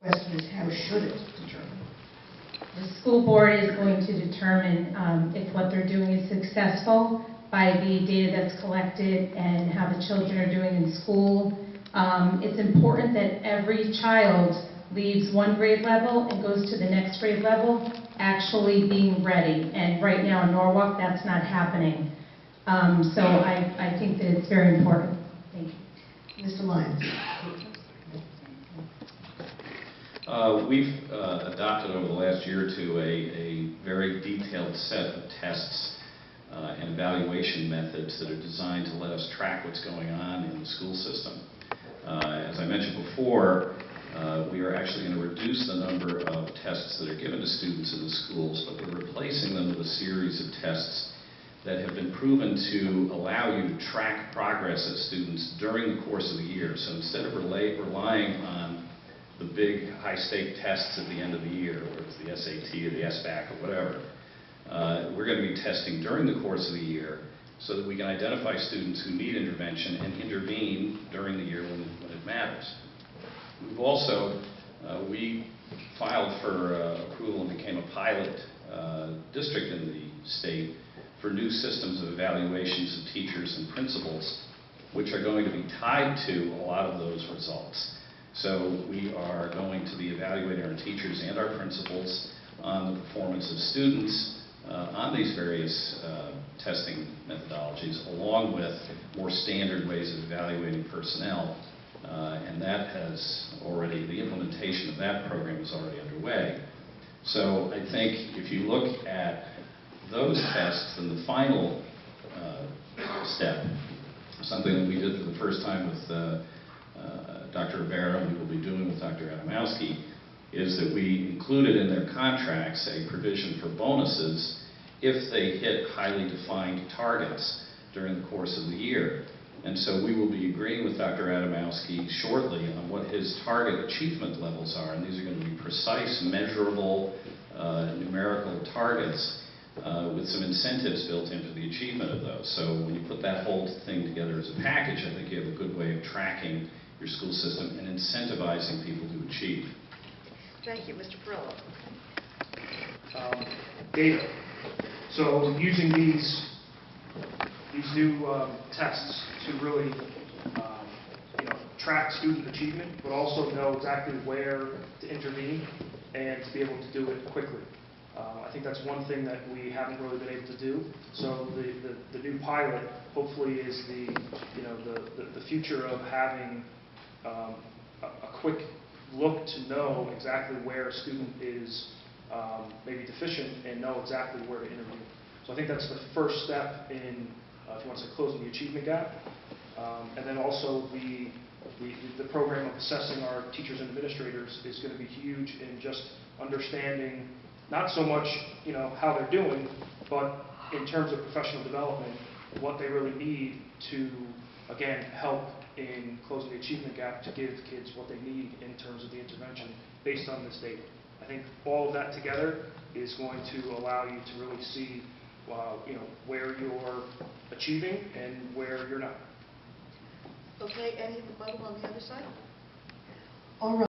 question is, how should it determine? The school board is going to determine if what they're doing is successful by the data that's collected and how the children are doing in school. It's important that every child leaves one grade level and goes to the next grade level actually being ready. And right now in Norwalk, that's not happening. So I think that it's very important. Thank you. Mr. Lyons. We've adopted over the last year or two a very detailed set of tests and evaluation methods that are designed to let us track what's going on in the school system. As I mentioned before, we are actually going to reduce the number of tests that are given to students in the schools, but we're replacing them with a series of tests that have been proven to allow you to track progress of students during the course of the year. So instead of relying on the big high-stake tests at the end of the year, whether it's the SAT or the SBAC or whatever, we're going to be testing during the course of the year so that we can identify students who need intervention and intervene during the year when it matters. We've also, we filed for approval and became a pilot district in the state for new systems of evaluations of teachers and principals, which are going to be tied to a lot of those results. So we are going to be evaluating our teachers and our principals on the performance of students on these various testing methodologies, along with more standard ways of evaluating personnel. And that has already, the implementation of that program is already underway. So I think if you look at those tests, then the final step, something that we did for the first time with Dr. Rivera, and we will be doing with Dr. Adamowski, is that we included in their contracts a provision for bonuses if they hit highly defined targets during the course of the year. And so we will be agreeing with Dr. Adamowski shortly on what his target achievement levels are, and these are going to be precise, measurable, numerical targets with some incentives built into the achievement of those. So when you put that whole thing together as a package, I think you have a good way of tracking your school system and incentivizing people to achieve. Thank you. Mr. Perillo. Data. So using these new tests to really track student achievement, but also know exactly where to intervene and to be able to do it quickly. I think that's one thing that we haven't really been able to do. So the new pilot hopefully is the future of having a quick look to know exactly where a student is maybe deficient and know exactly where to intervene. So I think that's the first step in, if you want to say, closing the achievement gap. And then also the program of assessing our teachers and administrators is going to be huge in just understanding not so much how they're doing, but in terms of professional development, what they really need to, again, help in closing the achievement gap to give kids what they need in terms of the intervention based on this data. I think all of that together is going to allow you to really see where you're achieving and where you're not. Okay, any rebuttal on the other side? All right.